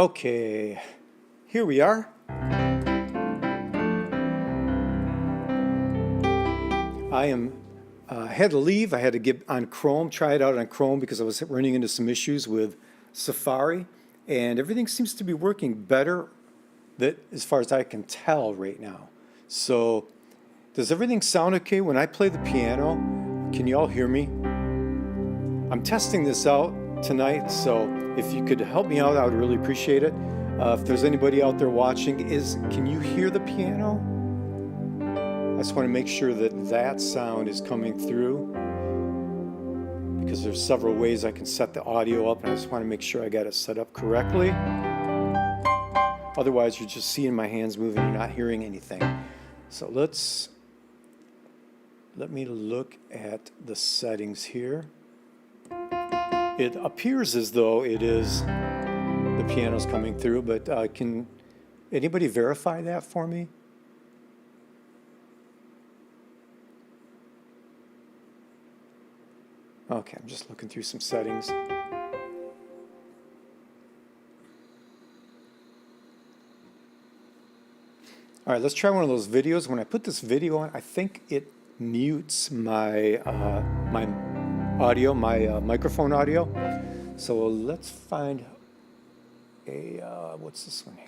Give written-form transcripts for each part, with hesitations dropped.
Okay, here we are. Had to leave. I had to get on Chrome, try it out on Chrome because I was running into some issues with Safari, and everything seems to be working better as far as I can tell right now. So, does everything sound okay when I play the piano? Can you all hear me? I'm testing this out tonight, so if you could help me out, I would really appreciate it. If there's anybody out there watching, can you hear the piano? I just want to make sure that sound is coming through, because there's several ways I can set the audio up, and I just want to make sure I got it set up correctly. Otherwise, you're just seeing my hands moving, you're not hearing anything. So let me look at the settings here. It appears as though the piano's coming through, but can anybody verify that for me? Okay, I'm just looking through some settings. All right, let's try one of those videos. When I put this video on, I think it mutes my my audio, my microphone audio. So let's find a what's this one here?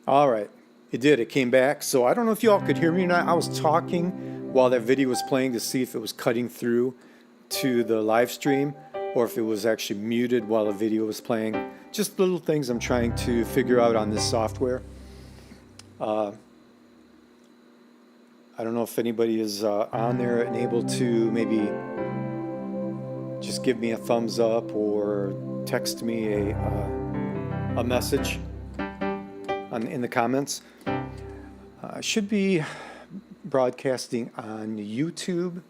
All right, it did. It came back. So I don't know if you all could hear me or not. I was talking while that video was playing to see if it was cutting through to the live stream or if it was actually muted while the video was playing. Just little things I'm trying to figure out on this software. I don't know if anybody is on there and able to maybe just give me a thumbs up or text me a message in the comments. Should be broadcasting on YouTube,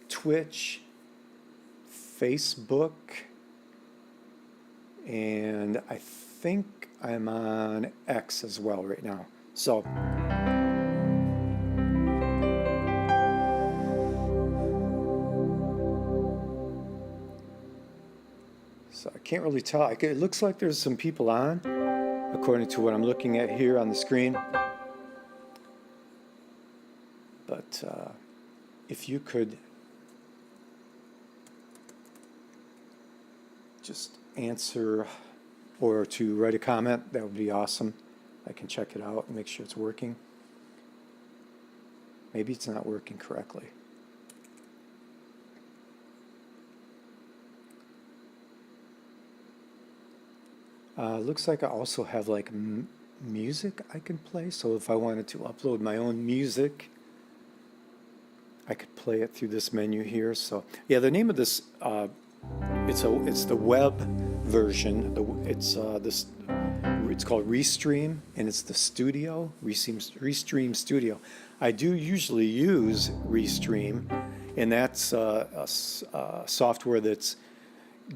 Twitch, Facebook, and I think I'm on X as well right now. So I can't really tell. It looks like there's some people on, according to what I'm looking at here on the screen. But if you could just answer or to write a comment, that would be awesome. I can check it out and make sure it's working. Maybe it's not working correctly. Looks like I also have like music I can play. So if I wanted to upload my own music, I could play it through this menu here. So yeah, the name of this it's the web version. It's called Restream, and it's the studio Restream Studio. I do usually use Restream, and that's a software that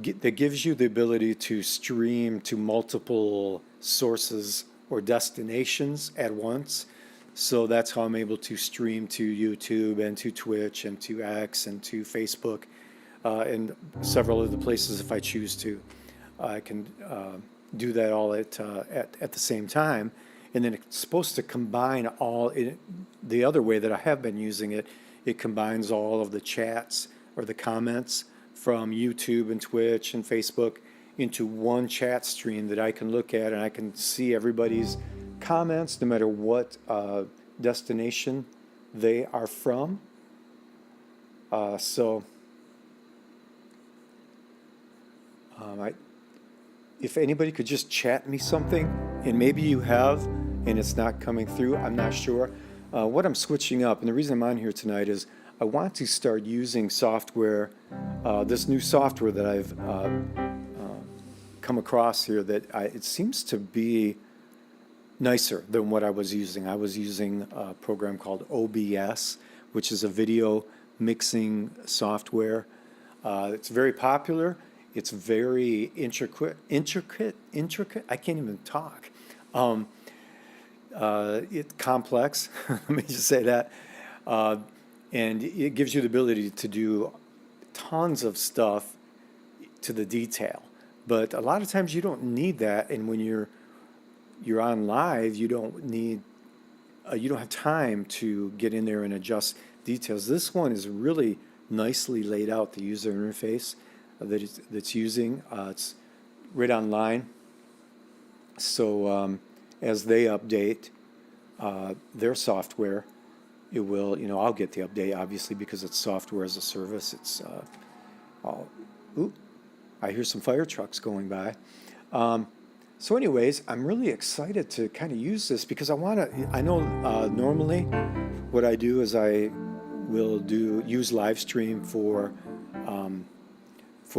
gives you the ability to stream to multiple sources or destinations at once. So that's how I'm able to stream to YouTube and to Twitch and to X and to Facebook and several other places if I choose to. I can do that all at the same time. And then it's supposed to combine the other way that I have been using it, it combines all of the chats or the comments from YouTube and Twitch and Facebook into one chat stream that I can look at, and I can see everybody's comments no matter what destination they are from. If anybody could just chat me something, and maybe you have and it's not coming through, I'm not sure. What I'm switching up, and the reason I'm on here tonight is I want to start using software this new software that I've come across here that it seems to be nicer than what I was using. I was using a program called OBS, which is a video mixing software. It's very popular. It's very intricate. I can't even talk. It's complex. Let me just say that. And it gives you the ability to do tons of stuff to the detail. But a lot of times you don't need that, and when you're on live, you don't have time to get in there and adjust details. This one is really nicely laid out, the user interface that's using. It's right online. So as they update their software, it will, I'll get the update, obviously, because it's software as a service. It's I hear some fire trucks going by. So anyways, I'm really excited to kind of use this because I know normally what I do is I will use live stream for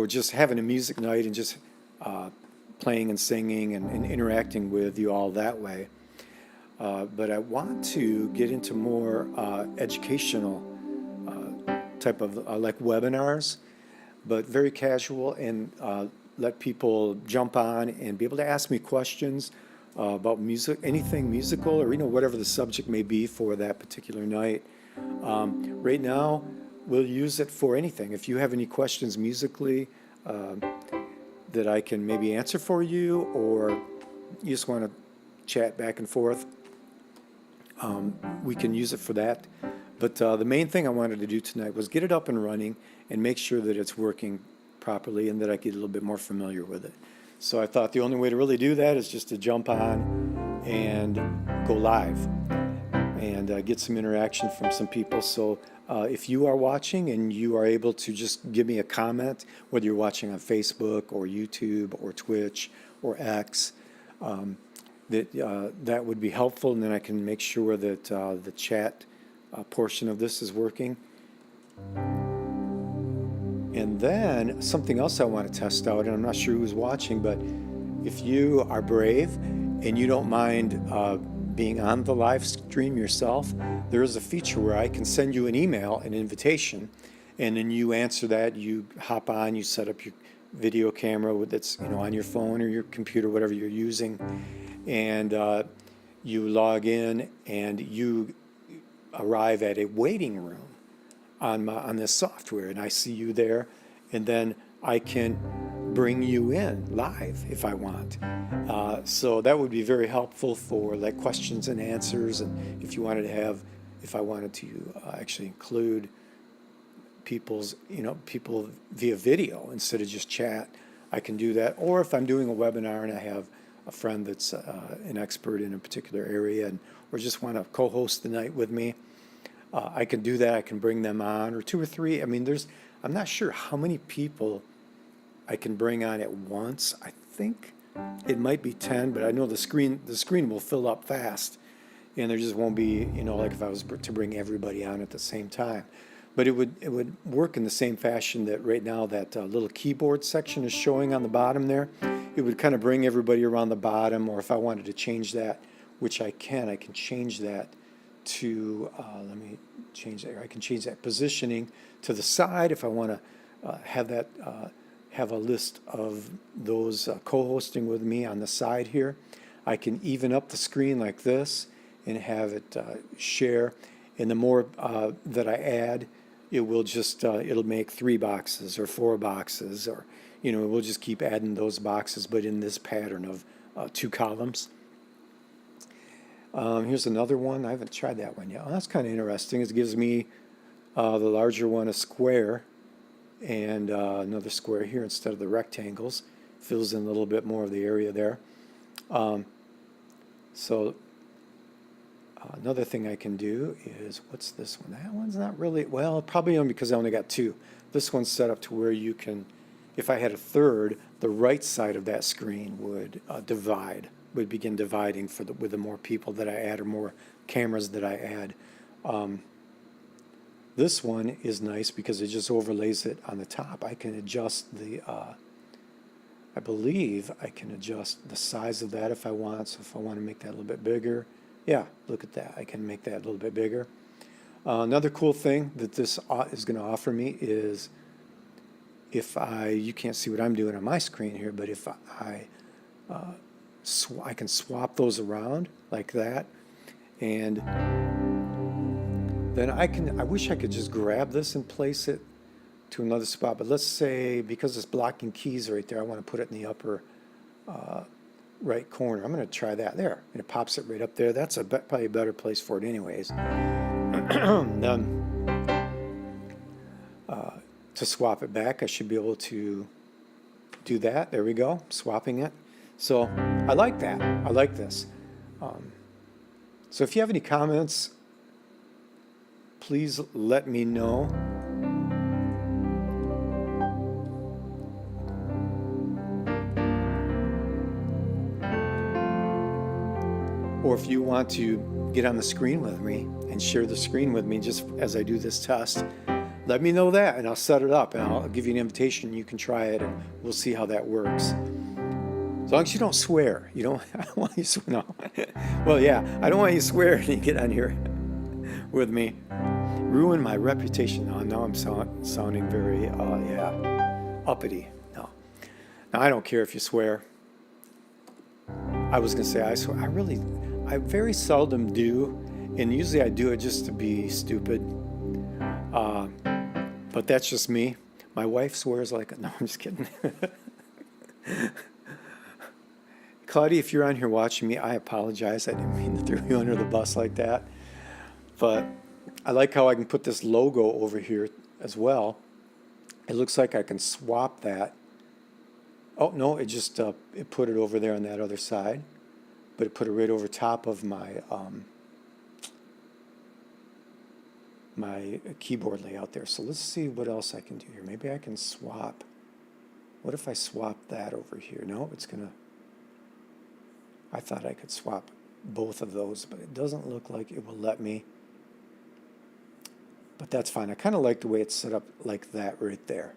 just having a music night and just playing and singing and interacting with you all that way. But I want to get into more educational type of like webinars, but very casual, and let people jump on and be able to ask me questions about music, anything musical, or whatever the subject may be for that particular night. Right now, we'll use it for anything. If you have any questions musically that I can maybe answer for you, or you just want to chat back and forth, we can use it for that. But the main thing I wanted to do tonight was get it up and running and make sure that it's working properly and that I get a little bit more familiar with it. So I thought the only way to really do that is just to jump on and go live and get some interaction from some people. So if you are watching and you are able to just give me a comment, whether you're watching on Facebook or YouTube or Twitch or X, that would be helpful, and then I can make sure that the chat portion of this is working. And then something else I want to test out, and I'm not sure who's watching, but if you are brave and you don't mind being on the live stream yourself, there is a feature where I can send you an email, an invitation, and then you answer that. You hop on, you set up your video camera that's on your phone or your computer, whatever you're using, and you log in and you arrive at a waiting room on this software, and I see you there, and then I can bring you in live if I want. So that would be very helpful for like questions and answers, and if I wanted to actually include people via video instead of just chat, I can do that. Or if I'm doing a webinar and I have a friend that's an expert in a particular area or just want to co-host the night with me, I can do that. I can bring them on, or 2 or 3. I'm not sure how many people I can bring on at once. I think it might be 10, but I know the screen will fill up fast, and there just won't be, like if I was to bring everybody on at the same time. But it would work in the same fashion that right now that little keyboard section is showing on the bottom there. It would kind of bring everybody around the bottom, or if I wanted to change that, which I can change that to, let me change that. I can change that positioning to the side if I want to have that, have a list of those co-hosting with me on the side here. I can even up the screen like this and have it share. And the more that I add, it will just, it'll make 3 boxes or 4 boxes, or, we'll just keep adding those boxes, but in this pattern of 2 columns. Here's another one. I haven't tried that one yet. Oh, that's kind of interesting. It gives me the larger one a square, and another square here instead of the rectangles. Fills in a little bit more of the area there. So another thing I can do is, what's this one? That one's not really, well, probably only because I only got 2. This one's set up to where you can, if I had a third, the right side of that screen would would begin dividing with the more people that I add or more cameras that I add. This one is nice because it just overlays it on the top. I can adjust the, I believe I can adjust the size of that if I want. So if I want to make that a little bit bigger, yeah, look at that. I can make that a little bit bigger. Another cool thing that this is going to offer me is if you can't see what I'm doing on my screen here, but if I can swap those around like that, and then I wish I could just grab this and place it to another spot, but let's say because it's blocking keys right there, I want to put it in the upper right corner. I'm going to try that there, and it pops it right up there. That's probably a better place for it anyways. Then, to swap it back, I should be able to do that. There we go, swapping it. So I like that. I like this. So if you have any comments, please let me know. Or if you want to get on the screen with me and share the screen with me just as I do this test, let me know that and I'll set it up and I'll give you an invitation. You can try it and we'll see how that works. As long as you don't swear. I don't want you to swear. No. Well, yeah, I don't want you to swear and you get on here with me. Ruin my reputation. Now I'm sounding very, uppity. No. Now, I don't care if you swear. I was going to say I swear. I very seldom do, and usually I do it just to be stupid. But that's just me. My wife swears like, no, I'm just kidding. Claudia, if you're on here watching me, I apologize. I didn't mean to throw you under the bus like that. But I like how I can put this logo over here as well. It looks like I can swap that. Oh, no, it just it put it over there on that other side. But it put it right over top of my my keyboard layout there. So let's see what else I can do here. Maybe I can swap. What if I swap that over here? No, it's gonna. I thought I could swap both of those, but it doesn't look like it will let me. But that's fine. I kind of like the way it's set up like that right there.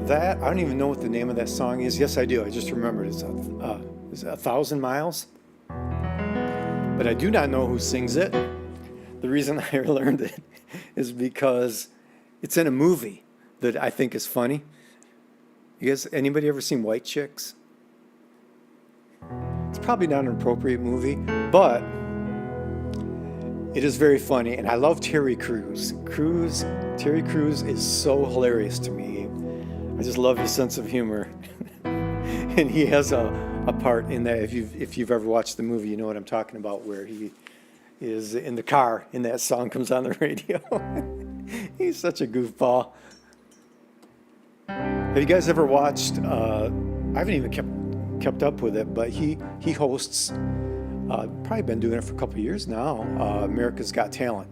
That, I don't even know what the name of that song is. Yes, I do. I just remembered. It's 1,000 Miles. But I do not know who sings it. The reason I learned it is because it's in a movie that I think is funny. You guys, anybody ever seen White Chicks? It's probably not an appropriate movie, but it is very funny. And I love Terry Crews. Terry Crews is so hilarious to me. I just love his sense of humor. And he has a part in that. If you've ever watched the movie, you know what I'm talking about, where he is in the car and that song comes on the radio. He's such a goofball. Have you guys ever watched, I haven't even kept up with it, but he hosts, probably been doing it for a couple of years now, America's Got Talent.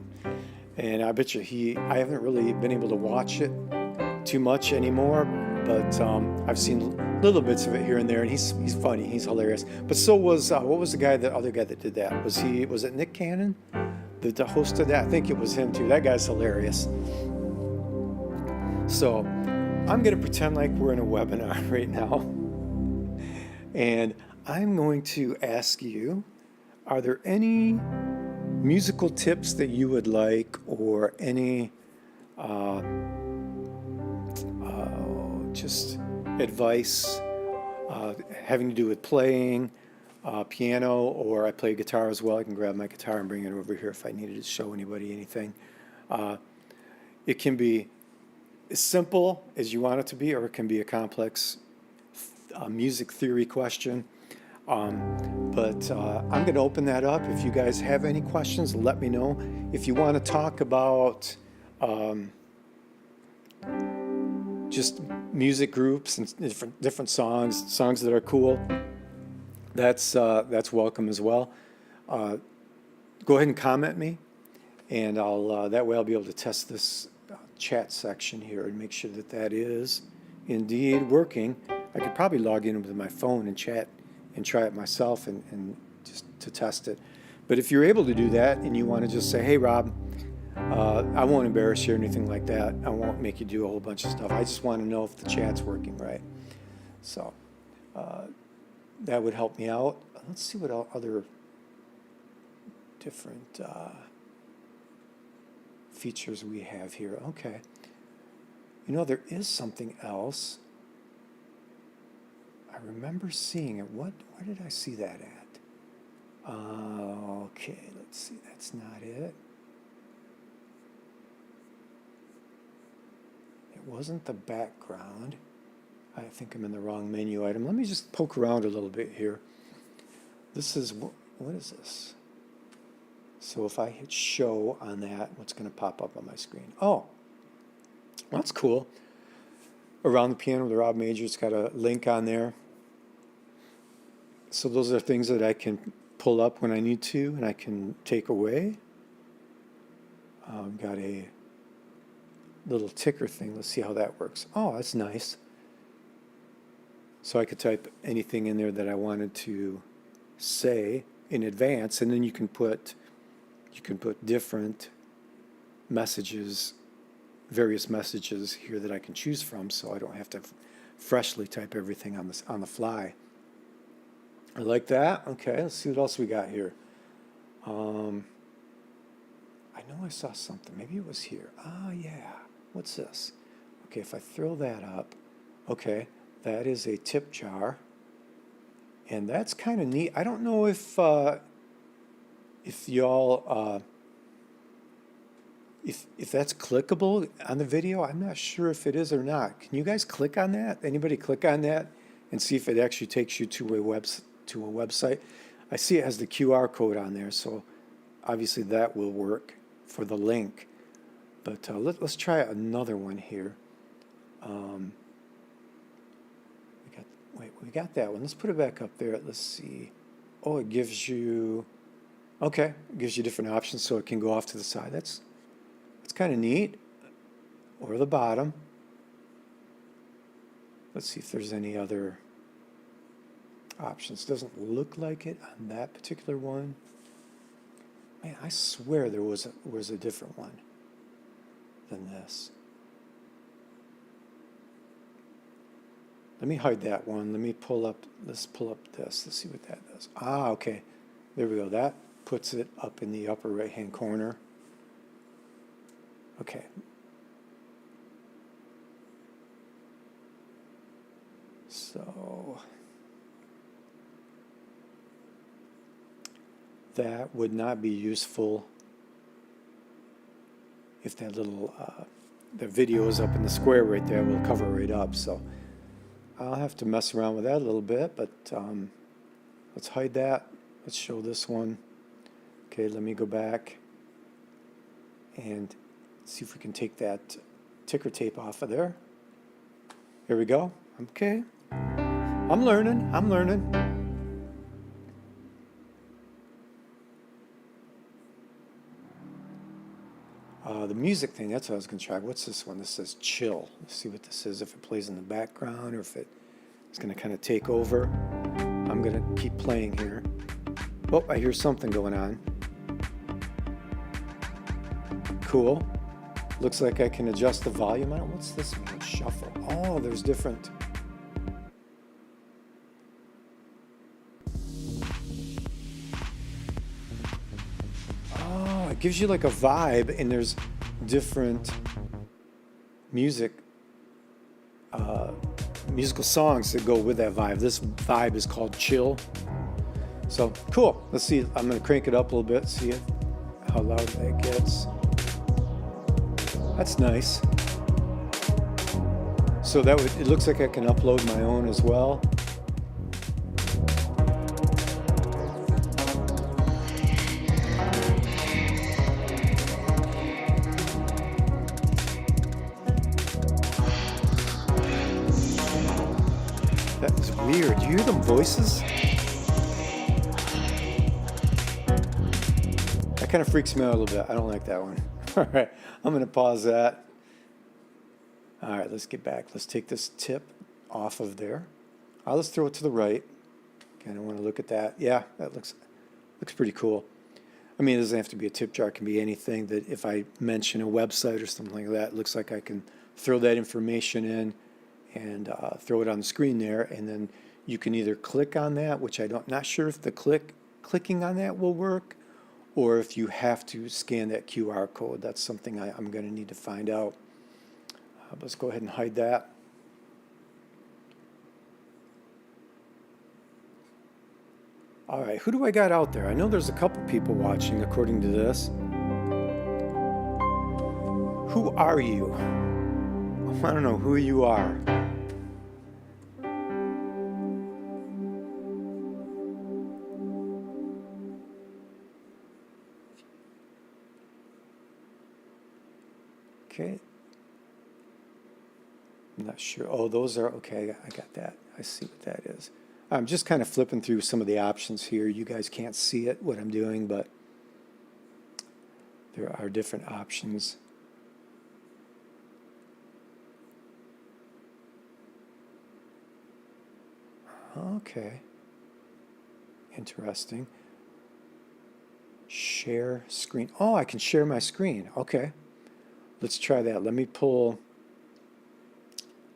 And I bet you I haven't really been able to watch it too much anymore, but I've seen little bits of it here and there, and he's funny, he's hilarious. But so was what was the other guy that did that? Was it Nick Cannon, the host of that? I think it was him too. That guy's hilarious. So I'm gonna pretend like we're in a webinar right now, and I'm going to ask you, are there any musical tips that you would like, or any just advice having to do with playing piano, or I play guitar as well. I can grab my guitar and bring it over here if I needed to show anybody anything. It can be as simple as you want it to be, or it can be a complex music theory question. But I'm going to open that up. If you guys have any questions, let me know. If you want to talk about just music groups and different songs that are cool, that's welcome as well. Go ahead and comment me, and I'll that way I'll be able to test this chat section here and make sure that that is indeed working. I could probably log in with my phone and chat and try it myself and just to test it. But if you're able to do that and you want to just say, hey Rob, I won't embarrass you or anything like that. I won't make you do a whole bunch of stuff. I just want to know if the chat's working right. So that would help me out. Let's see what other different features we have here. Okay. You know, there is something else. I remember seeing it. Where did I see that at? Okay, let's see. That's not it. It wasn't the background. I think I'm in the wrong menu item. Let me just poke around a little bit here. This is, what is this? So if I hit show on that, what's going to pop up on my screen? Oh, that's cool. Around the Piano with Rob Major, it's got a link on there. So those are things that I can pull up when I need to and I can take away. Got a little ticker thing. Let's see how that works. Oh, that's nice. So I could type anything in there that I wanted to say in advance, and then you can put different messages, various messages here that I can choose from, so I don't have to freshly type everything on the fly. I like that. Okay, let's see what else we got here. I know I saw something. Maybe it was here. Ah, yeah. What's this? Okay, if I throw that up, okay, that is a tip jar, and that's kind of neat. I don't know if y'all if that's clickable on the video. I'm not sure if it is or not. Can you guys click on that? Anybody click on that and see if it actually takes you to a website? I see it has the QR code on there, so obviously that will work for the link. But let's try another one here. We got that one. Let's put it back up there. Let's see. Oh, it gives you, okay, it gives you different options so it can go off to the side. That's kind of neat. Or the bottom. Let's see if there's any other options. Doesn't look like it on that particular one. Man, I swear there was a different one than this. Let me hide that one. Let's pull up this. Let's see what that does. Ah, okay. There we go. That puts it up in the upper right-hand corner. Okay. So that would not be useful if that little the video is up in the square right there. Will cover right up. So I'll have to mess around with that a little bit, but let's hide that. Let's show this one. Okay, let me go back and see if we can take that ticker tape off of there. Here we go. Okay. I'm learning. The music thing, that's what I was going to try. What's this one? This says chill. Let's see what this is, if it plays in the background or if it's going to kind of take over. I'm going to keep playing here. Oh, I hear something going on. Cool. Looks like I can adjust the volume on it. What's this mean? Shuffle. Oh, there's different. Oh, it gives you like a vibe, and there's different musical songs that go with that vibe. This vibe is called chill. So cool. Let's see. I'm going to crank it up a little bit, see how loud that gets. That's nice. So it looks like I can upload my own as well. That is weird. Do you hear them voices? That kind of freaks me out a little bit. I don't like that one. All right, I'm going to pause that. All right, let's get back. Let's take this tip off of there. Let's throw it to the right. Kind of want to look at that. Yeah, that looks pretty cool. I mean, it doesn't have to be a tip jar. It can be anything that if I mention a website or something like that, it looks like I can throw that information in and throw it on the screen there. And then you can either click on that, which not sure if the clicking on that will work, or if you have to scan that QR code. That's something I'm going to need to find out. Let's go ahead and hide that. All right, who do I got out there? I know there's a couple people watching according to this. Who are you? I don't know who you are. Okay. I'm not sure. Oh, those are, okay, I got that. I see what that is. I'm just kind of flipping through some of the options here. You guys can't see it, what I'm doing, but there are different options. Okay. Interesting. Share screen. Oh, I can share my screen. Okay. Let's try that.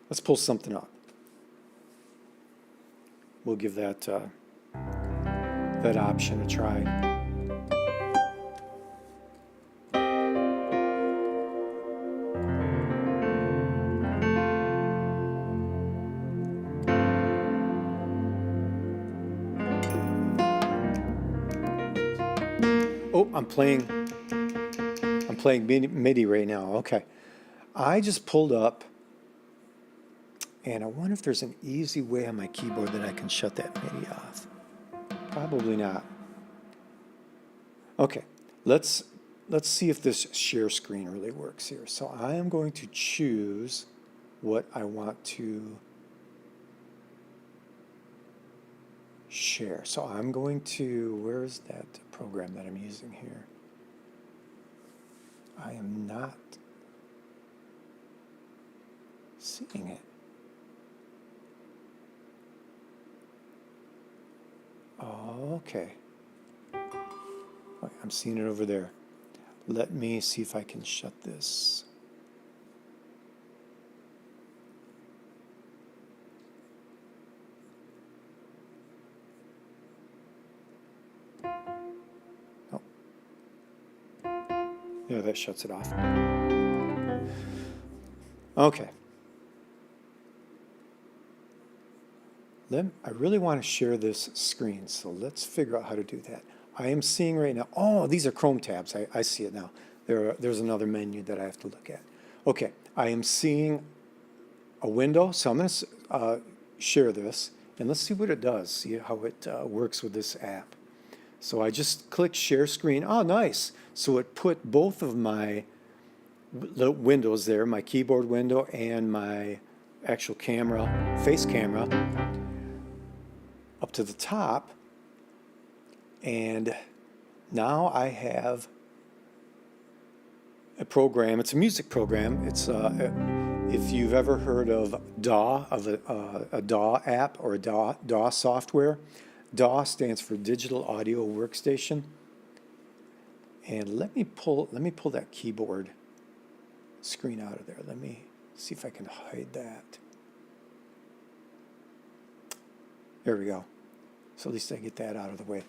Let's pull something up. We'll give that that option a try. Oh, I'm playing MIDI right now. Okay. I just pulled up, and I wonder if there's an easy way on my keyboard that I can shut that MIDI off. Probably not. Okay, let's see if this share screen really works here. So I am going to choose what I want to share. So I'm going to, where's that program that I'm using here? I am not seeing it. Oh, okay. I'm seeing it over there. Let me see if I can shut this. Oh. Yeah, that shuts it off. Okay. I really want to share this screen, so let's figure out how to do that. I am seeing right now, oh, these are Chrome tabs. I see it now. There's another menu that I have to look at. Okay, I am seeing a window, so I'm going to share this, and let's see what it does, see how it works with this app. So I just clicked share screen. Oh, nice. So it put both of my windows there, my keyboard window and my actual camera, face camera, up to the top, and now I have a program. It's a music program. It's if you've ever heard of DAW, a DAW app or a DAW software. DAW stands for Digital Audio Workstation. And let me pull that keyboard screen out of there. Let me see if I can hide that. There we go. So at least I get that out of the way.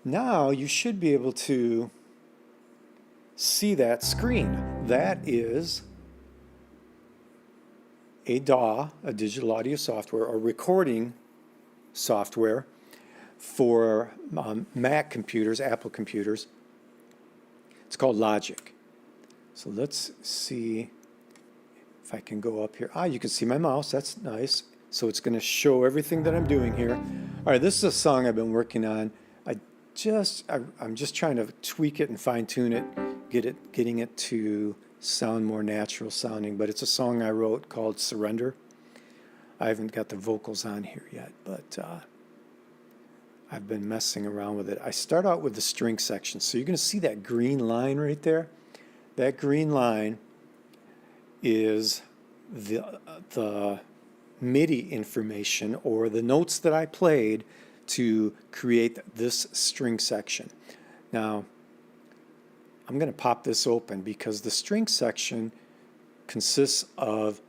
Now you should be able to see that screen. That is a DAW, a digital audio software, or recording software for Mac computers, Apple computers. It's called Logic. So let's see if I can go up here. You can see my mouse. That's nice. So it's going to show everything that I'm doing here. All right, this is a song I've been working on. I'm just trying to tweak it and fine-tune it, getting it to sound more natural sounding. But it's a song I wrote called Surrender. I haven't got the vocals on here yet, but I've been messing around with it. I start out with the string section. So you're going to see that green line right there. That green line is the MIDI information, or the notes that I played to create this string section. Now, I'm going to pop this open because the string section consists of,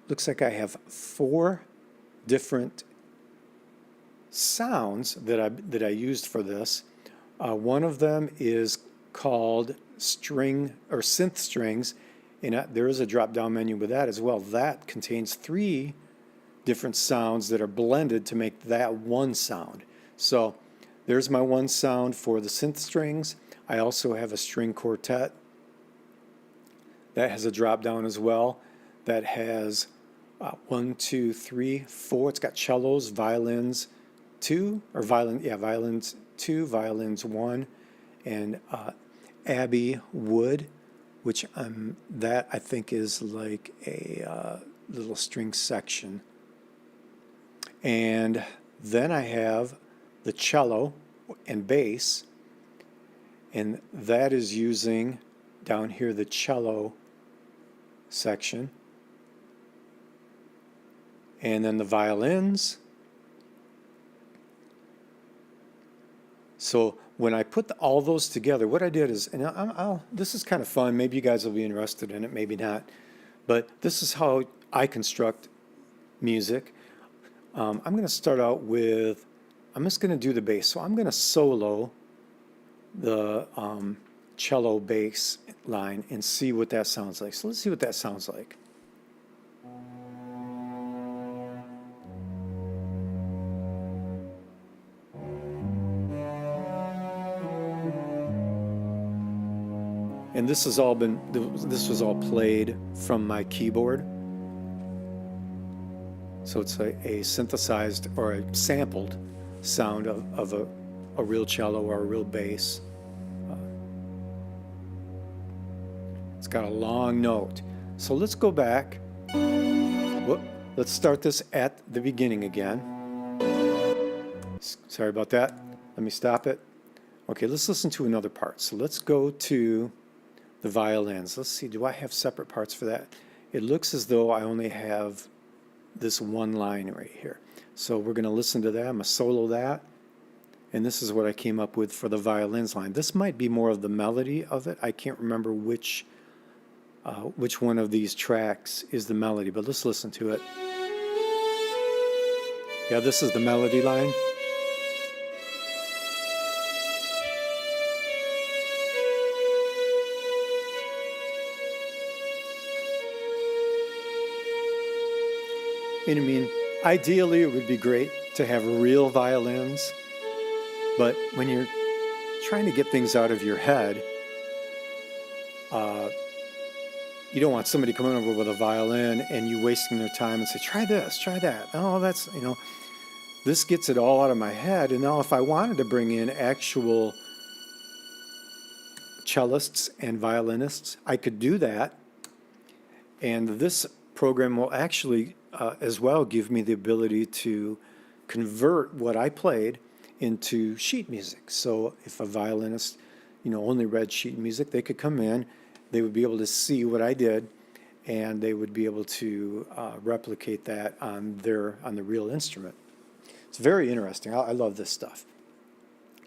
looks like I have 4 different sounds that I used for this. One of them is called string or synth strings, and there is a drop-down menu with that as well. That contains 3 different sounds that are blended to make that one sound. So there's my one sound for the synth strings. I also have a string quartet that has a drop-down as well. That has 1, 2, 3, 4. It's got cellos, violins 2, or violins 2, violins 1, and Abbey wood, which that I think is like a little string section. And then I have the cello and bass, and that is using down here the cello section. And then the violins. So when I put all those together, what I did is, and this is kind of fun, maybe you guys will be interested in it, maybe not, but this is how I construct music. I'm going to start out with, I'm just going to do the bass. So I'm going to solo the cello bass line and see what that sounds like. So let's see what that sounds like. And this has all been, this was all played from my keyboard. So it's a synthesized or a sampled sound of a real cello or a real bass. It's got a long note. So let's go back. Whoop. Let's start this at the beginning again. Sorry about that. Let me stop it. Okay, let's listen to another part. So let's go to the violins. Let's see, do I have separate parts for that? It looks as though I only have this one line right here. So we're going to listen to that. I'm going to solo that. And this is what I came up with for the violins line. This might be more of the melody of it. I can't remember which one of these tracks is the melody, but let's listen to it. Yeah, this is the melody line. And I mean, ideally it would be great to have real violins, but when you're trying to get things out of your head, you don't want somebody coming over with a violin and you wasting their time and say, try this, try that. Oh, that's, you know, this gets it all out of my head. And now if I wanted to bring in actual cellists and violinists, I could do that. And this program will actually as well give me the ability to convert what I played into sheet music. So if a violinist, you know, only read sheet music, they could come in, they would be able to see what I did, and they would be able to replicate that on the real instrument. It's very interesting. I love this stuff.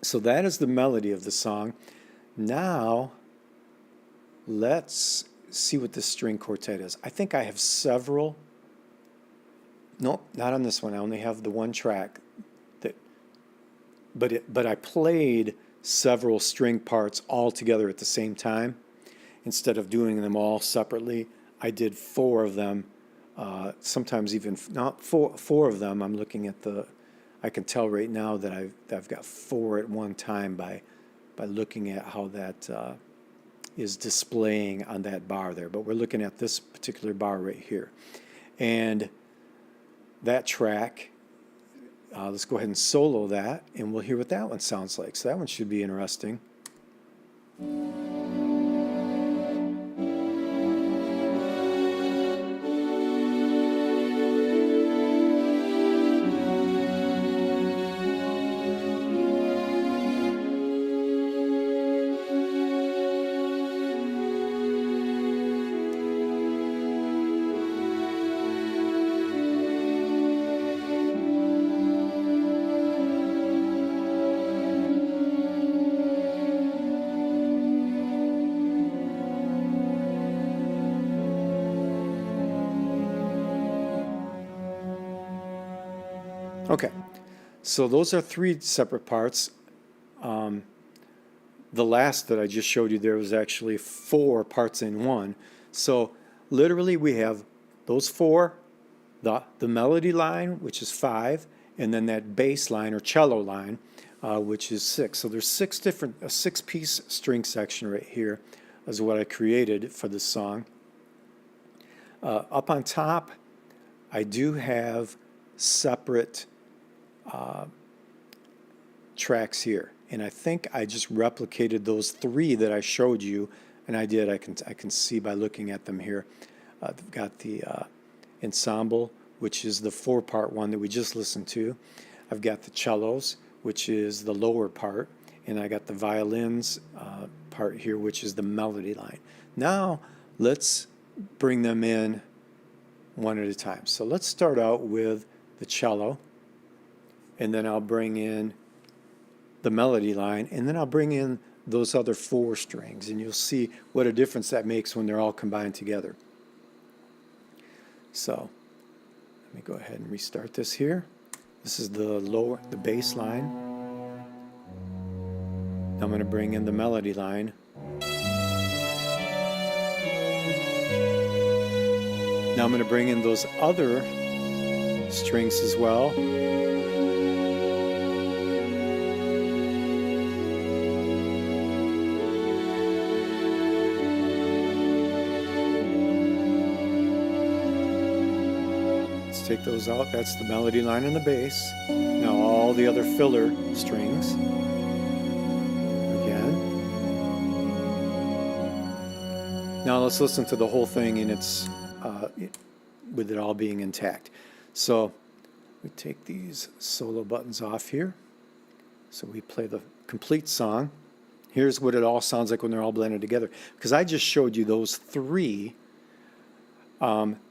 So that is the melody of the song. Now let's see what the string quartet is. I think I have several. Nope, not on this one. I only have the one track. But I played several string parts all together at the same time. Instead of doing them all separately, I did 4 of them. Sometimes even not four of them. I'm looking at the. I can tell right now that I've got 4 at one time by looking at how that is displaying on that bar there. But we're looking at this particular bar right here, and that track. Let's go ahead and solo that, and we'll hear what that one sounds like. So that one should be interesting. Okay, so those are three separate parts. The last that I just showed you there was actually four parts in one. So literally we have those four, the melody line, which is 5, and then that bass line or cello line, which is 6. So there's a 6-piece string section right here is what I created for this song. Up on top, I do have separate tracks here, and I think I just replicated those 3 that I showed you, and I did. I can see by looking at them here. I've got the ensemble, which is the 4-part one that we just listened to. I've got the cellos, which is the lower part, and I got the violins part here, which is the melody line. Now let's bring them in one at a time. So let's start out with the cello, and then I'll bring in the melody line, and then I'll bring in those other 4 strings, and you'll see what a difference that makes when they're all combined together. So let me go ahead and restart this here. This is the bass line. Now I'm going to bring in the melody line. Now I'm going to bring in those other strings as well. Take those out. That's the melody line and the bass. Now all the other filler strings. Again. Now let's listen to the whole thing and it's with it all being intact. So we take these solo buttons off here. So we play the complete song. Here's what it all sounds like when they're all blended together. Because I just showed you those 3.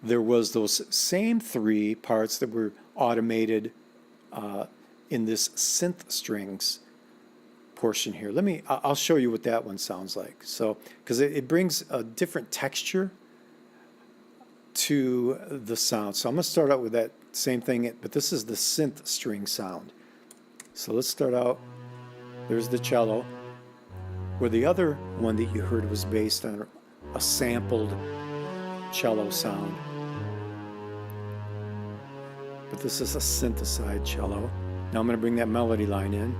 There was those same 3 parts that were automated in this synth strings portion here. I'll show you what that one sounds like. So, because it brings a different texture to the sound. So I'm going to start out with that same thing, but this is the synth string sound. So let's start out. There's the cello, where the other one that you heard was based on a sampled cello sound. But this is a synthesized cello. Now I'm going to bring that melody line in.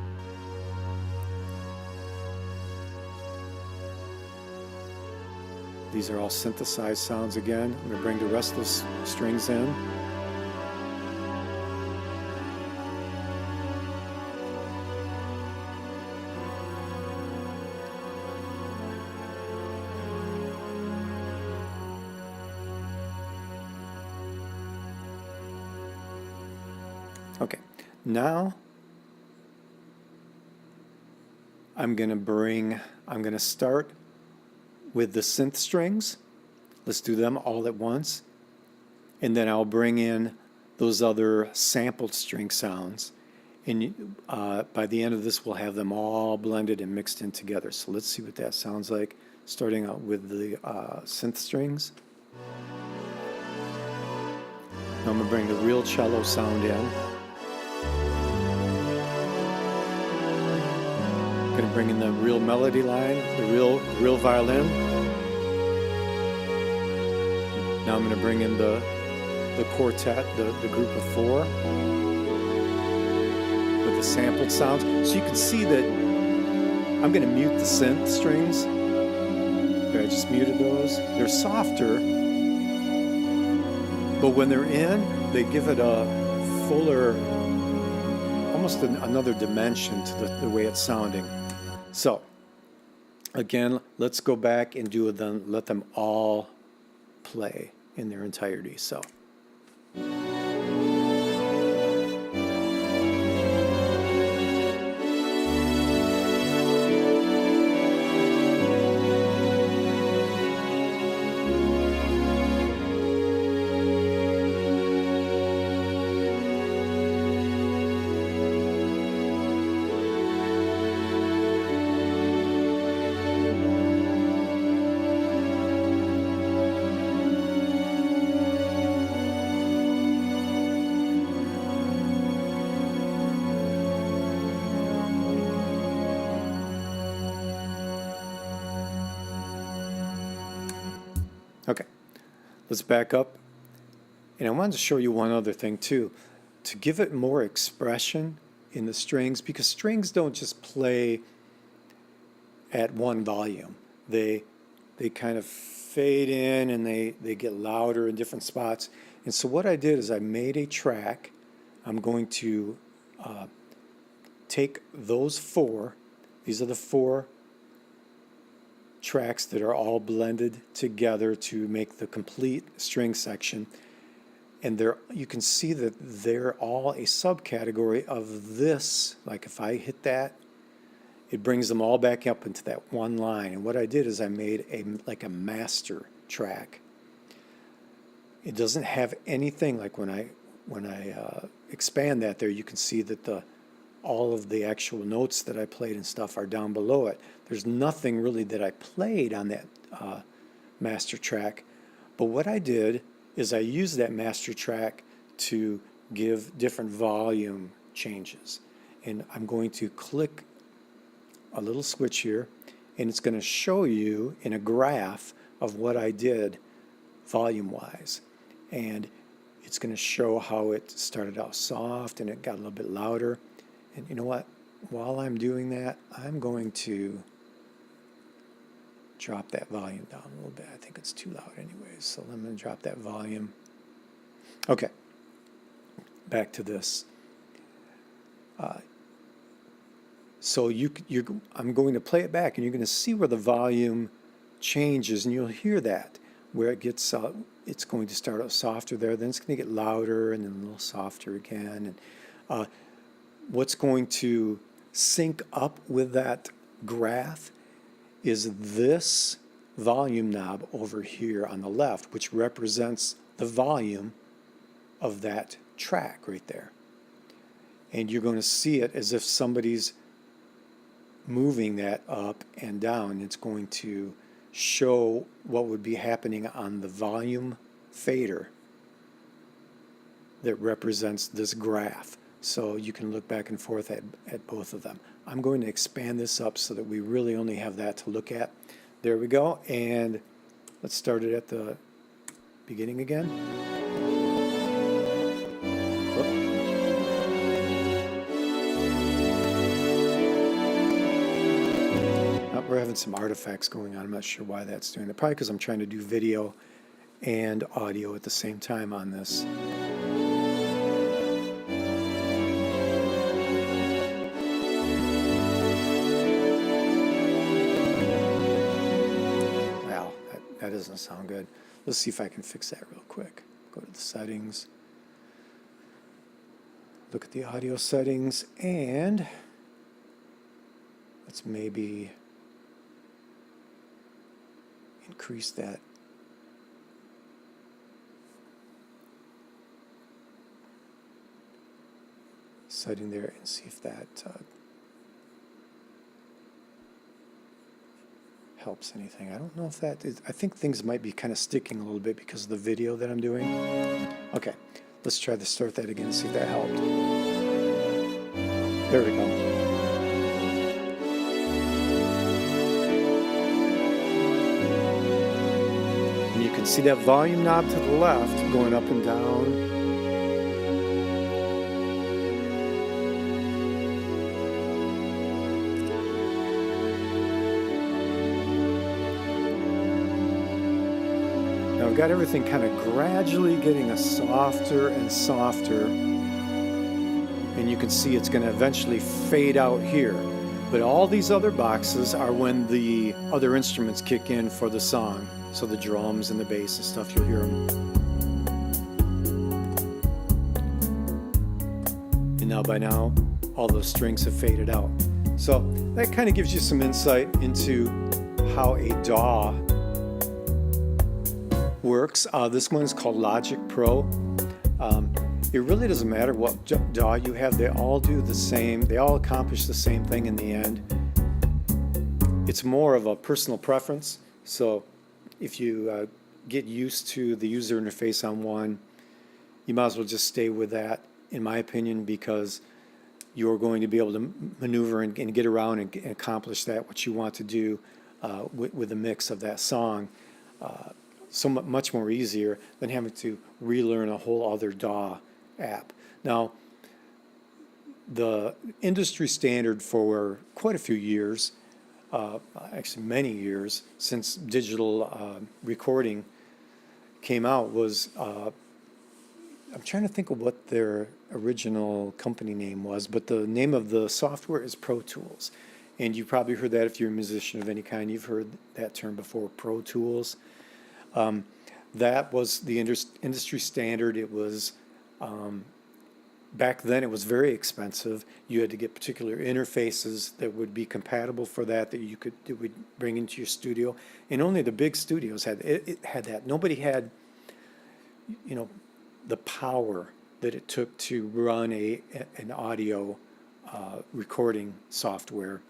These are all synthesized sounds again. I'm going to bring the rest of those strings in. Okay, now I'm going to start with the synth strings. Let's do them all at once. And then I'll bring in those other sampled string sounds. And by the end of this, we'll have them all blended and mixed in together. So let's see what that sounds like, starting out with the synth strings. Now I'm going to bring the real cello sound in. Going to bring in the real melody line, the real violin. Now I'm going to bring in the quartet, the group of 4 with the sampled sounds. So you can see that I'm going to mute the synth strings. There, I just muted those. They're softer, but when they're in, they give it a fuller, almost another dimension to the way it's sounding. So, again, let's go back and let them all play in their entirety. So. let's back up. And I wanted to show you one other thing too, to give it more expression in the strings, because strings don't just play at one volume. They kind of fade in and they get louder in different spots. And so what I did is I made a track. I'm going to take those four. These are the four tracks that are all blended together to make the complete string section. And you can see that they're all a subcategory of this. Like if I hit that, it brings them all back up into that one line. And what I did is I made like a master track. It doesn't have anything like when I expand that there, you can see that all of the actual notes that I played and stuff are down below it. There's nothing really that I played on that master track. But what I did is I used that master track to give different volume changes. And I'm going to click a little switch here, and it's going to show you in a graph of what I did volume-wise. And it's going to show how it started out soft and it got a little bit louder. And you know what? While I'm doing that, I'm going to drop that volume down a little bit. I think it's too loud anyways, so I'm going to drop that volume. Okay, back to this. So I'm going to play it back, and you're going to see where the volume changes, and you'll hear that, where it gets, it's going to start out softer there, then it's going to get louder, and then a little softer again. And what's going to sync up with that graph is this volume knob over here on the left, which represents the volume of that track right there. And you're going to see it as if somebody's moving that up and down. It's going to show what would be happening on the volume fader that represents this graph. So you can look back and forth at both of them. I'm going to expand this up so that we really only have that to look at. There we go. And let's start it at the beginning again. We're having some artifacts going on. I'm not sure why that's doing that. Probably because I'm trying to do video and audio at the same time on this. Wow, that doesn't sound good. Let's see if I can fix that real quick. Go to the settings. Look at the audio settings, and let's maybe increase that. Setting there and see if that helps anything. I don't know if that is, I think things might be kind of sticking a little bit because of the video that I'm doing. Okay, let's try to start that again and see if that helped. There we go. You can see that volume knob to the left going up and down. Now I've got everything kind of gradually getting softer and softer, and you can see it's going to eventually fade out here. But all these other boxes are when the other instruments kick in for the song. So the drums and the bass and stuff, you'll hear them. And now by now, all those strings have faded out. So that kind of gives you some insight into how a DAW works. This one is called Logic Pro. It really doesn't matter what DAW you have. They all do the same. They all accomplish the same thing in the end. It's more of a personal preference. So if you get used to the user interface on one, you might as well just stay with that, in my opinion, because you're going to be able to maneuver and get around and accomplish that, what you want to do with the mix of that song. much more easier than having to relearn a whole other DAW app. Now, the industry standard for quite a few years, actually many years since digital recording came out, was I'm trying to think of what their original company name was, but the name of the software is Pro Tools. And you probably heard that if you're a musician of any kind. You've heard that term before, Pro Tools. That was the industry standard. It was, back then it was very expensive. You had to get particular interfaces that would be compatible for that it would bring into your studio. And only the big studios had it had that. Nobody had, you know, the power that it took to run an audio recording software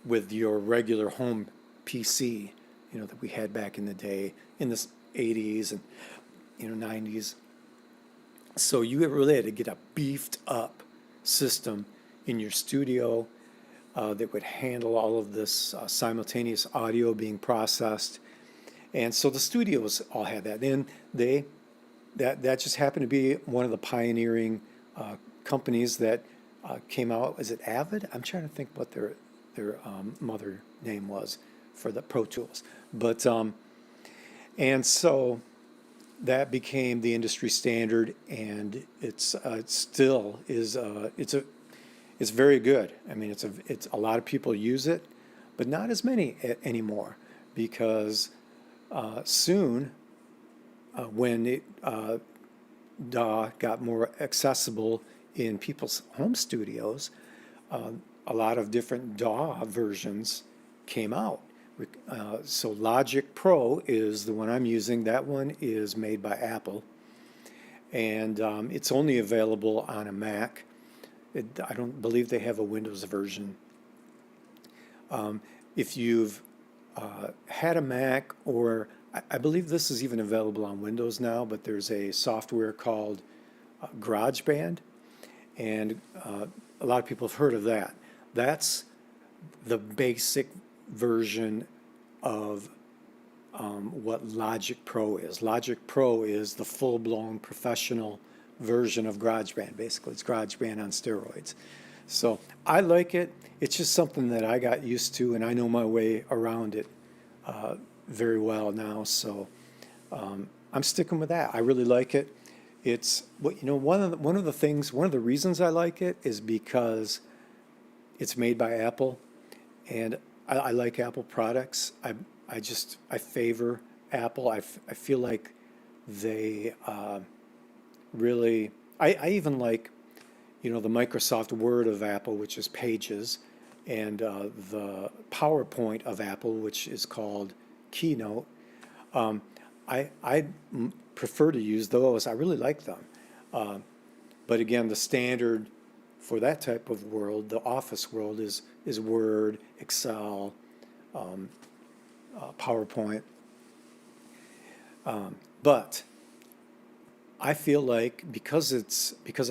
with your regular home PC, you know, that we had back in the day in the 80s and, you know, 90s. So you really had to get a beefed up system in your studio that would handle all of this simultaneous audio being processed. And so the studios all had that. And that just happened to be one of the pioneering companies that came out. Is it Avid? I'm trying to think what their mother name was for the Pro Tools. But and so that became the industry standard, and it still is. It's very good. I mean, it's a lot of people use it, but not as many anymore, because soon, when DAW got more accessible in people's home studios, a lot of different DAW versions came out. So Logic Pro is the one I'm using. That one is made by Apple, and it's only available on a Mac. I don't believe they have a Windows version. If you've had a Mac, or I believe this is even available on Windows now, but there's a software called GarageBand, and a lot of people have heard of that. That's the basic version of what Logic Pro is. Logic Pro is the full-blown professional version of GarageBand. Basically, it's GarageBand on steroids. So I like it. It's just something that I got used to, and I know my way around it very well now. So I'm sticking with that. I really like it. It's one of the reasons I like it is because it's made by Apple, and I like Apple products. I favor Apple. I feel like they really. I even like, the Microsoft Word of Apple, which is Pages, and the PowerPoint of Apple, which is called Keynote. I prefer to use those. I really like them. But again, the standard for that type of world, the office world, is Word, Excel, PowerPoint. But I feel like because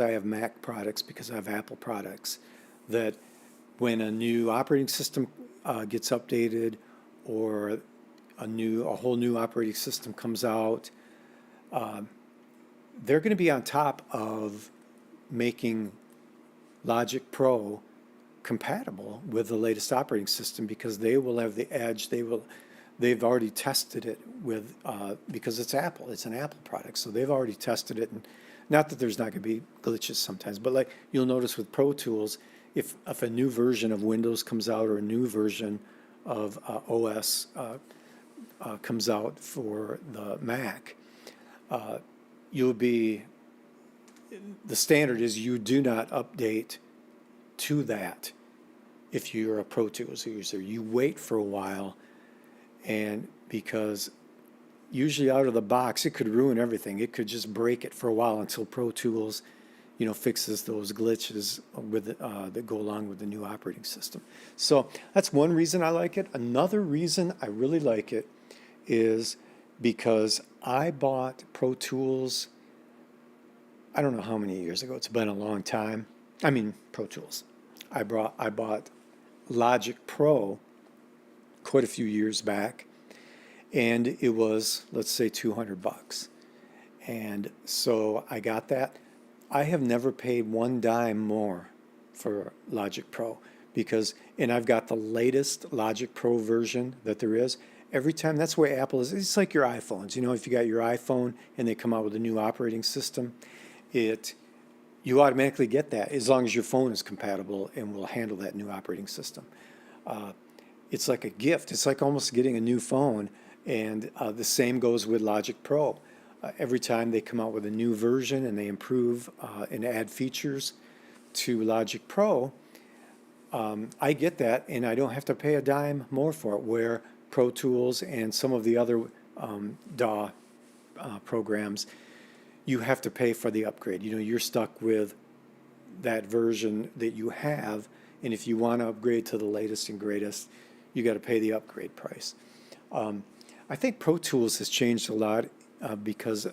I have Mac products, because I have Apple products, that when a new operating system gets updated, or a whole new operating system comes out, they're going to be on top of making Logic Pro compatible with the latest operating system, because they will have the edge. They've already tested it with, because it's Apple. It's an Apple product, so they've already tested it. And not that there's not going to be glitches sometimes, but like you'll notice with Pro Tools, if a new version of Windows comes out, or a new version of OS comes out for the Mac, the standard is you do not update to that if you're a Pro Tools user. You wait for a while, and because usually out of the box it could ruin everything. It could just break it for a while until Pro Tools fixes those glitches that go along with the new operating system. So that's one reason I like it. Another reason I really like it is because I bought Pro Tools, I don't know how many years ago. It's been a long time. I mean, Pro Tools. I bought Logic Pro quite a few years back, and it was, let's say, $200. And so I got that. I have never paid one dime more for Logic Pro because, and I've got the latest Logic Pro version that there is. Every time, that's the way Apple is. It's like your iPhones. You know, if you got your iPhone and they come out with a new operating system, you automatically get that as long as your phone is compatible and will handle that new operating system. It's like a gift. It's like almost getting a new phone, and the same goes with Logic Pro. Every time they come out with a new version and they improve and add features to Logic Pro, I get that, and I don't have to pay a dime more for it, where Pro Tools and some of the other DAW programs, you have to pay for the upgrade. You know, you're stuck with that version that you have, and if you want to upgrade to the latest and greatest, you got to pay the upgrade price. I think Pro Tools has changed a lot because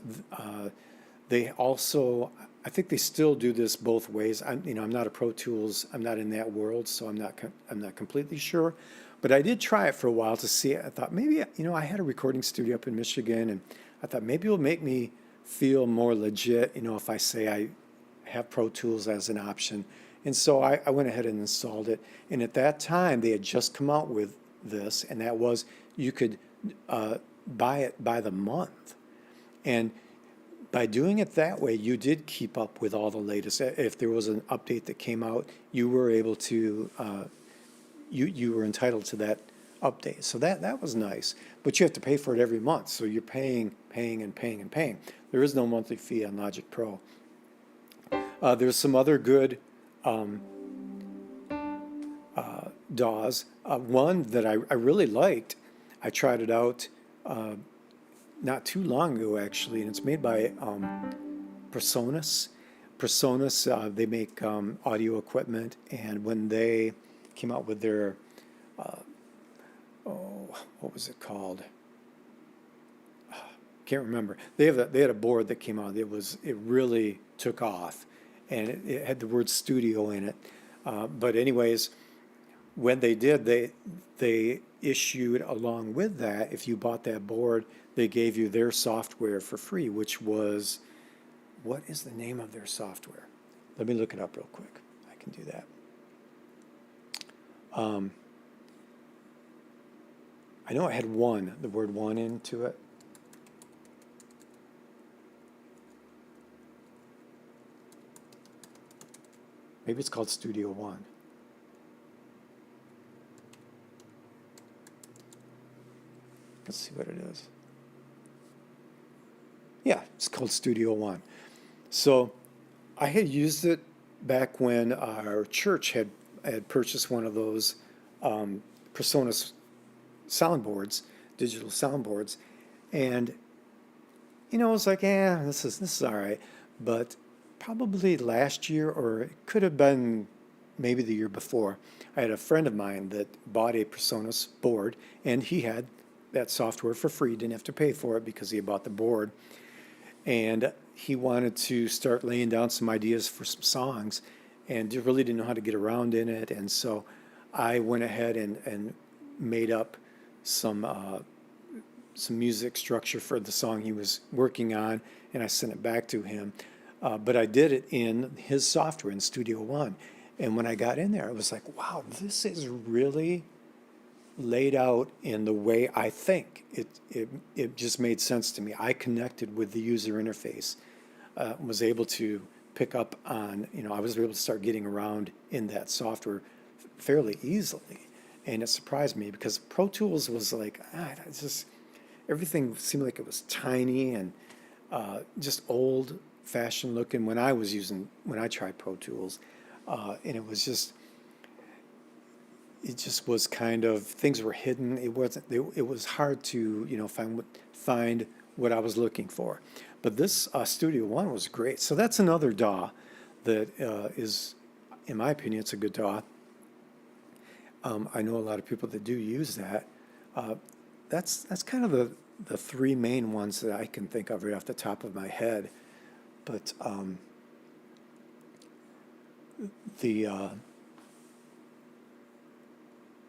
they also, I think they still do this both ways. I'm not a Pro Tools, I'm not in that world, so I'm not completely sure. But I did try it for a while to see it. I thought maybe, I had a recording studio up in Michigan, and I thought maybe it'll make me feel more legit, if I say I have Pro Tools as an option. And so I went ahead and installed it. And at that time, they had just come out with this, and that was you could buy it by the month. And by doing it that way, you did keep up with all the latest. If there was an update that came out, you were able to, you were entitled to that update. So that was nice. But you have to pay for it every month. So you're paying. There is no monthly fee on Logic Pro. There's some other good DAWs. One that I really liked, I tried it out not too long ago, actually, and it's made by Presonus. Presonus, they make audio equipment, and when they came out with their, what was it called? Can't remember. They had a board that came out. It really took off, and it had the word studio in it. But anyways, when they did, they issued along with that, if you bought that board, they gave you their software for free, which was, what is the name of their software? Let me look it up real quick. I can do that. I know it had the word one into it. Maybe it's called Studio One. Let's see what it is. Yeah, it's called Studio One. So I had used it back when our church had purchased one of those Presonus soundboards, digital soundboards, and I was like, this is all right. But probably last year, or it could have been maybe the year before, I had a friend of mine that bought a Presonus board, and he had that software for free, didn't have to pay for it because he had bought the board. And he wanted to start laying down some ideas for some songs, and really didn't know how to get around in it. And so I went ahead and made up some music structure for the song he was working on, and I sent it back to him. But I did it in his software in Studio One. And when I got in there, I was like, wow, this is really laid out in the way I think. It just made sense to me. I connected with the user interface, was able to pick up on, I was able to start getting around in that software fairly easily. And it surprised me because Pro Tools was like, it's just, everything seemed like it was tiny and just old-fashioned looking when I tried Pro Tools. And it just was kind of, things were hidden. It was hard to, find what I was looking for. But this Studio One was great. So that's another DAW that is, in my opinion, it's a good DAW. I know a lot of people that do use that. That's kind of the three main ones that I can think of right off the top of my head. But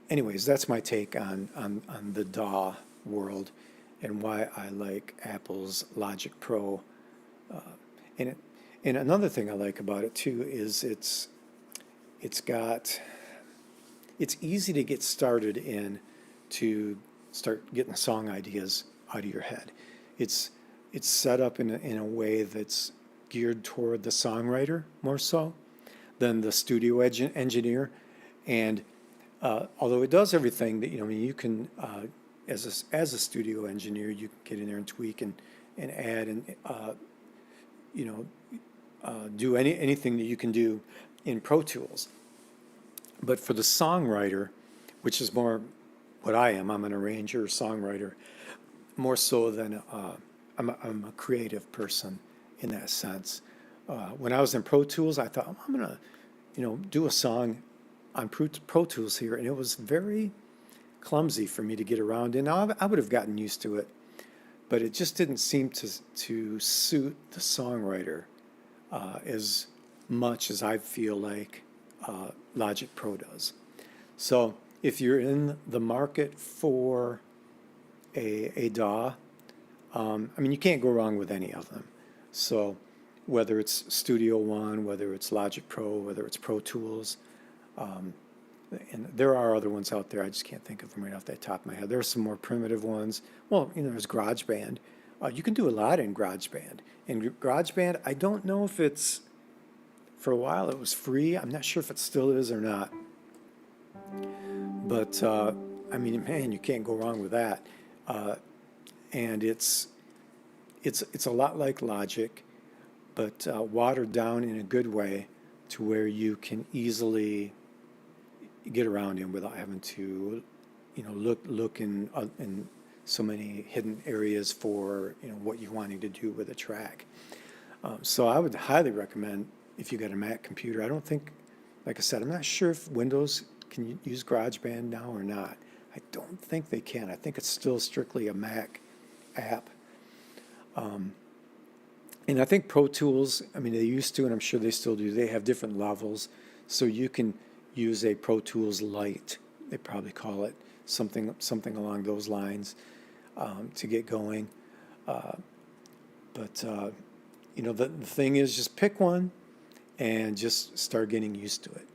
anyways, that's my take on the DAW world. and why I like Apple's Logic Pro. Uh, and it, and another thing I like about it too is it's easy to get started in to start getting song ideas out of your head. It's it's set up in a way that's geared toward the songwriter more so than the studio engineer. And although it does everything that, I mean, you can, as a studio engineer, you can get in there and tweak and add and, you know, do anything that you can do in Pro Tools. But for the songwriter, which is more what I am, I'm an arranger, songwriter, more so than I'm a creative person in that sense. When I was in Pro Tools, I thought, I'm gonna, do a song on Pro Tools here, and it was very clumsy for me to get around in. Now, I would have gotten used to it, but it just didn't seem to suit the songwriter as much as I feel like Logic Pro does. So if you're in the market for a DAW, I mean, you can't go wrong with any of them. So whether it's Studio One, whether it's Logic Pro, whether it's Pro Tools, and there are other ones out there. I just can't think of them right off the top of my head. There are some more primitive ones. Well, there's GarageBand. You can do a lot in GarageBand. In GarageBand, I don't know if it's, for a while it was free. I'm not sure if it still is or not. But, I mean, man, you can't go wrong with that. And it's a lot like Logic, but watered down in a good way to where you can easily get around him without having to, look in so many hidden areas for what you're wanting to do with a track. So I would highly recommend if you got a Mac computer. I don't think, like I said, I'm not sure if Windows can use GarageBand now or not. I don't think they can. I think it's still strictly a Mac app. And I think Pro Tools, I mean, they used to, and I'm sure they still do, they have different levels. So you can use a Pro Tools Lite, they probably call it, something along those lines, to get going. But the thing is, just pick one and just start getting used to it.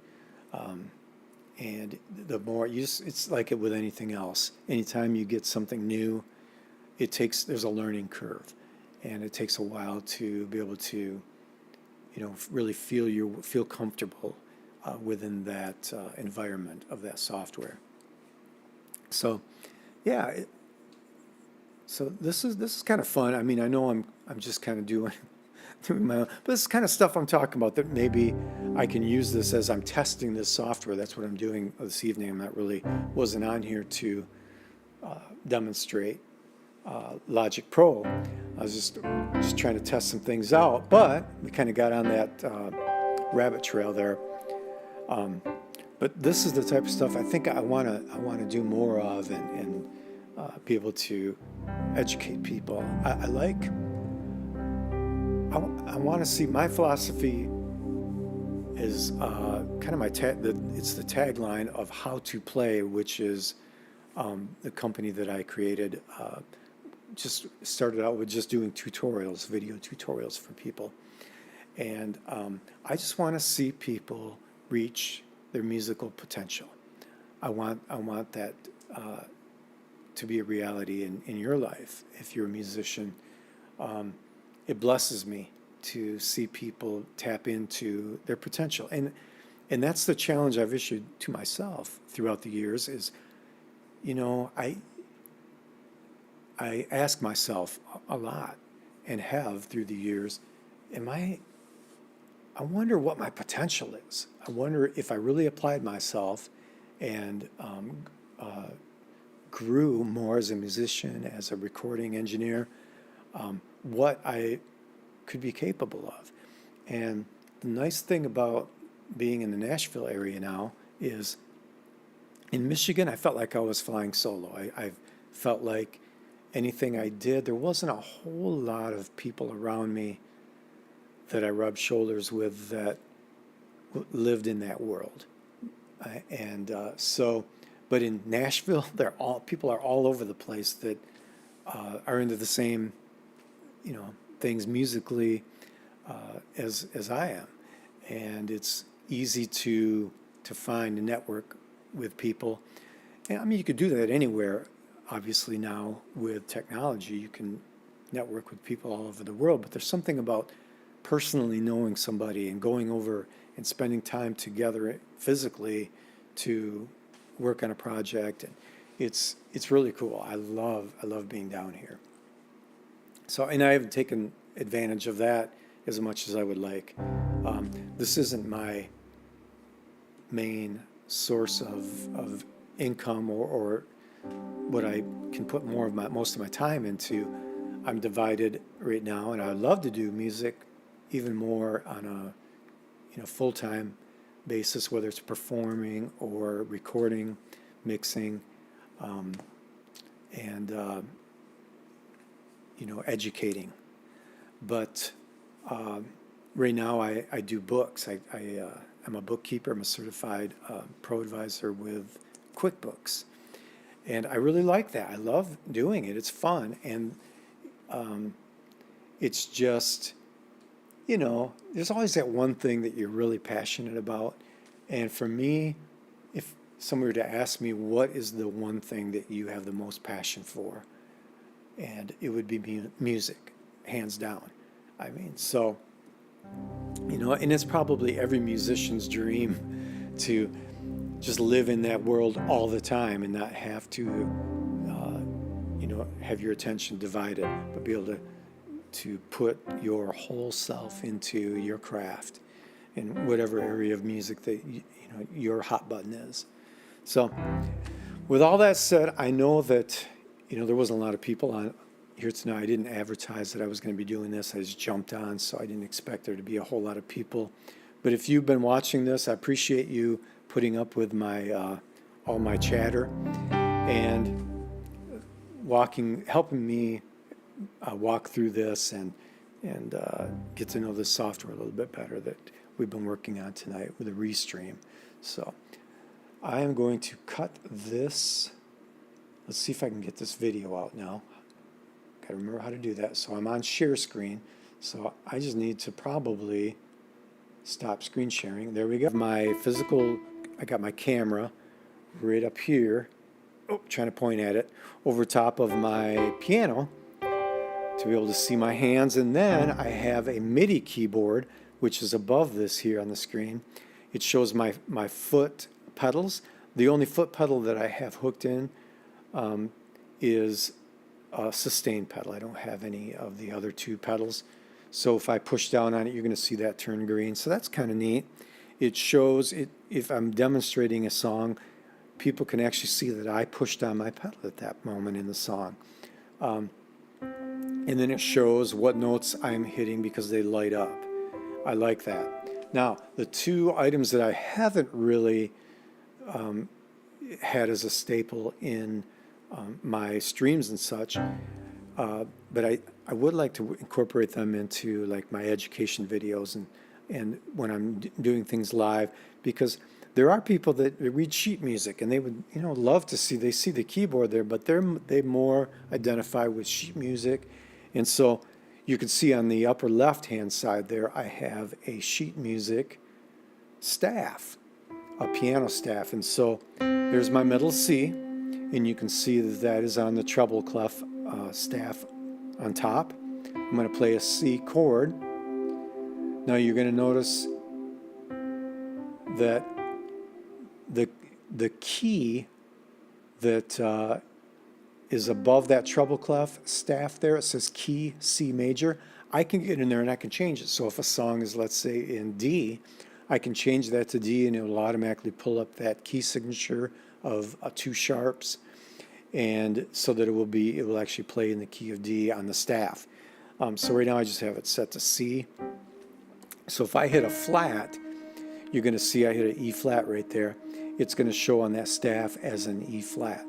And the more it's like it with anything else. Anytime you get something new, there's a learning curve, and it takes a while to be able to, really feel comfortable within that environment of that software. So, yeah. So this is kind of fun. I mean, I know I'm just kind of doing my own, but this is kind of stuff I'm talking about that maybe I can use this as I'm testing this software. That's what I'm doing this evening. Wasn't on here to demonstrate Logic Pro. I was just trying to test some things out, but we kind of got on that rabbit trail there. But this is the type of stuff I think I want to do more of and be able to educate people. I want to see, my philosophy is kind of it's the tagline of How to Play, which is the company that I created. Just started out with just doing tutorials, video tutorials for people. And I just want to see people reach their musical potential. I want that to be a reality in your life. If you're a musician, it blesses me to see people tap into their potential. And that's the challenge I've issued to myself throughout the years is, I ask myself a lot and have through the years, I wonder what my potential is. I wonder if I really applied myself and grew more as a musician, as a recording engineer, what I could be capable of. And the nice thing about being in the Nashville area now is in Michigan, I felt like I was flying solo. I felt like anything I did, there wasn't a whole lot of people around me that I rubbed shoulders with that lived in that world. But in Nashville, people are all over the place that are into the same, things musically as I am, and it's easy to find a network with people. And I mean, you could do that anywhere. Obviously, now with technology, you can network with people all over the world. But there's something about personally knowing somebody and going over and spending time together physically to work on a project, and it's really cool. I love being down here. So, and I haven't taken advantage of that as much as I would like. This isn't my main source of income, or what I can put most of my time into. I'm divided right now, and I love to do music even more on a full-time basis, whether it's performing or recording, mixing, and educating. But right now I do books. I'm a bookkeeper. I'm a certified pro advisor with QuickBooks. And I really like that. I love doing it. It's fun. And it's just, there's always that one thing that you're really passionate about. And for me, if someone were to ask me, what is the one thing that you have the most passion for? And it would be music, hands down. I mean, so, and it's probably every musician's dream to just live in that world all the time and not have to, have your attention divided, but be able to put your whole self into your craft in whatever area of music that your hot button is. So, with all that said, I know that there wasn't a lot of people on here tonight. I didn't advertise that I was going to be doing this. I just jumped on, so I didn't expect there to be a whole lot of people. But if you've been watching this, I appreciate you putting up with my all my chatter and helping me walk through this and get to know this software a little bit better that we've been working on tonight with a Restream. So I am going to cut this. Let's see if I can get this video out now. Got to remember how to do that. So I'm on share screen. So I just need to probably stop screen sharing. There we go. I got my camera right up here. Oh, trying to point at it over top of my piano to be able to see my hands. And then I have a MIDI keyboard, which is above this here on the screen. It shows my foot pedals. The only foot pedal that I have hooked in is a sustain pedal. I don't have any of the other two pedals. So if I push down on it, you're going to see that turn green. So that's kind of neat. It shows it if I'm demonstrating a song, people can actually see that I pushed down my pedal at that moment in the song. And then it shows what notes I'm hitting because they light up. I like that. Now, the two items that I haven't really had as a staple in my streams and such, but I would like to incorporate them into like my education videos and when I'm doing things live, because there are people that read sheet music and they would love to see, they see the keyboard there, but they more identify with sheet music. And so you can see on the upper left hand side there I have a sheet music staff, a piano staff. And so there's my middle C, and you can see that is on the treble clef staff on top. I'm going to play a C chord. Now you're going to notice that the key that is above that treble clef staff there, it says key C major. I can get in there and I can change it. So if a song is, let's say, in D, I can change that to D and it will automatically pull up that key signature of 2 sharps, and so that it will actually play in the key of D on the staff. So right now I just have it set to C. So if I hit a flat, you're going to see I hit an E flat right there. It's going to show on that staff as an E flat.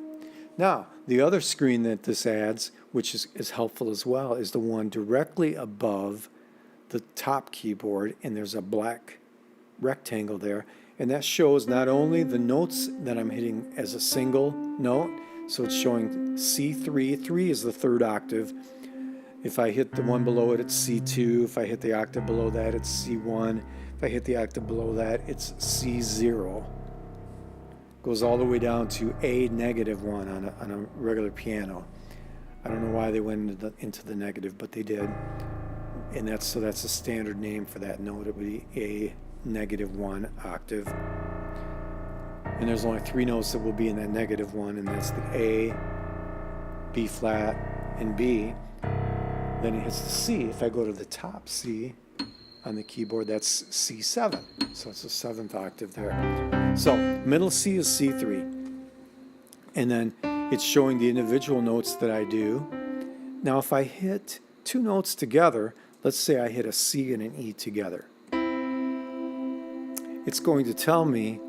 Now, the other screen that this adds, which is helpful as well, is the one directly above the top keyboard, and there's a black rectangle there, and that shows not only the notes that I'm hitting as a single note, So it's showing C3. 3 is the third octave. If I hit the one below it, it's C2. If I hit the octave below that, it's C1. If I hit the octave below that, it's C0. Goes all the way down to A-1 on a regular piano. I don't know why they went into the negative, but they did. And that's a standard name for that note. It would be A-1 octave. And there's only 3 notes that will be in that -1, and that's the A, B flat, and B. Then it hits the C. If I go to the top C on the keyboard, that's C7. So it's the 7th octave there. So middle C is C3. And then it's showing the individual notes that I do. Now if I hit 2 notes together, let's say I hit a C and an E together, it's going to tell me,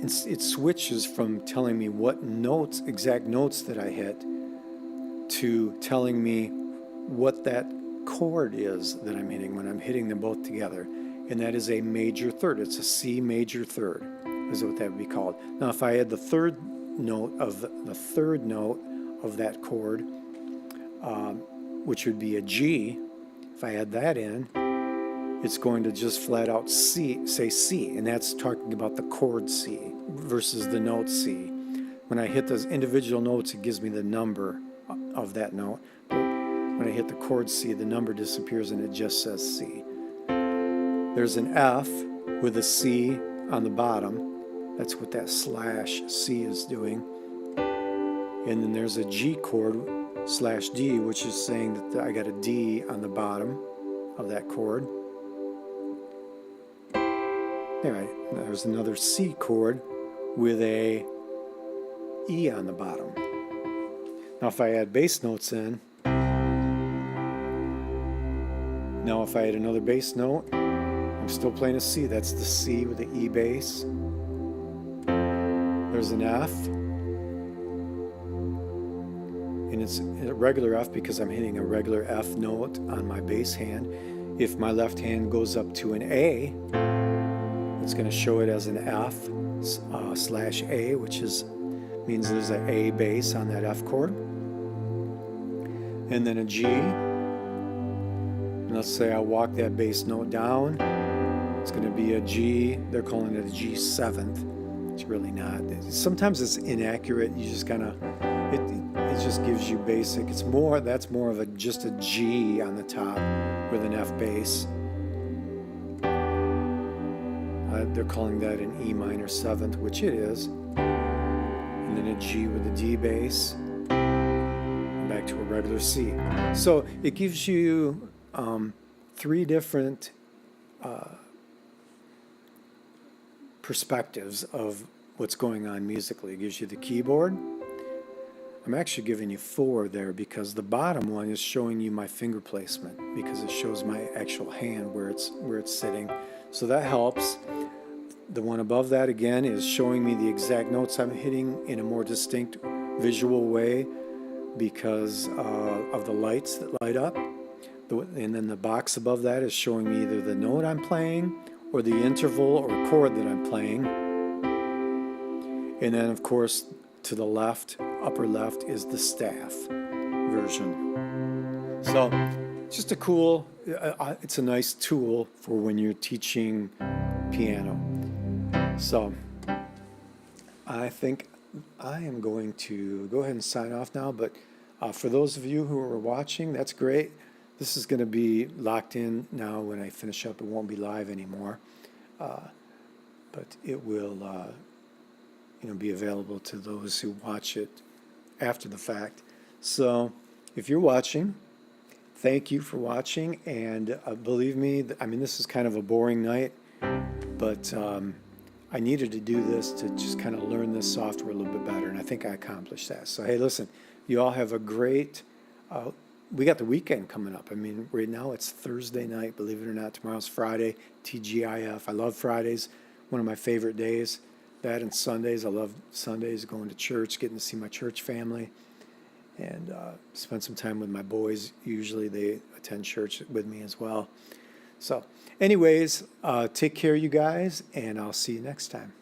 it switches from telling me what notes, exact notes that I hit, to telling me what that chord is that I'm hitting when I'm hitting them both together. And that is a major third. It's a C major third, is what that would be called. Now if I had the third note of that chord, which would be a G, if I add that in, it's going to just flat out say C, and that's talking about the chord C versus the note C. When I hit those individual notes, it gives me the number of that note. But when I hit the chord C, the number disappears and it just says C. There's an F with a C on the bottom. That's what that /C is doing. And then there's a G chord /D, which is saying that I got a D on the bottom of that chord. Anyway, there's another C chord with a E on the bottom. Now if I add bass notes in, now if I add another bass note, I'm still playing a C. That's the C with the E bass. There's an F, and it's a regular F because I'm hitting a regular F note on my bass hand. If my left hand goes up to an A, it's going to show it as an F /A, which means there's an A bass on that F chord. And then a G. And let's say I walk that bass note down. It's going to be a G. They're calling it a G7th. It's really not. Sometimes it's inaccurate. You just kind of, it just gives you basic. That's more of just a G on the top with an F bass. They're calling that an E minor 7th, which it is. And then a G with a D bass. And back to a regular C. So it gives you 3 different perspectives of what's going on musically. It gives you the keyboard. I'm actually giving you 4 there because the bottom one is showing you my finger placement because it shows my actual hand where it's sitting. So that helps. The one above that again is showing me the exact notes I'm hitting in a more distinct visual way because of the lights that light up. And then the box above that is showing me either the note I'm playing or the interval or chord that I'm playing. And then of course to the left, upper left, is the staff version. So just a cool, it's a nice tool for when you're teaching piano. So I think I am going to go ahead and sign off now, but for those of you who are watching, that's great. This is going to be locked in now. When I finish up, it won't be live anymore, but it will be available to those who watch it after the fact. So if you're watching, thank you for watching, and believe me, I mean, this is kind of a boring night, but I needed to do this to just kind of learn this software a little bit better, and I think I accomplished that. So hey, listen, you all have a great, we got the weekend coming up. I mean, right now it's Thursday night, believe it or not. Tomorrow's Friday, TGIF. I love Fridays, one of my favorite days. That and Sundays, I love Sundays, going to church, getting to see my church family, and spend some time with my boys. Usually they attend church with me as well. So anyways, take care, you guys, and I'll see you next time.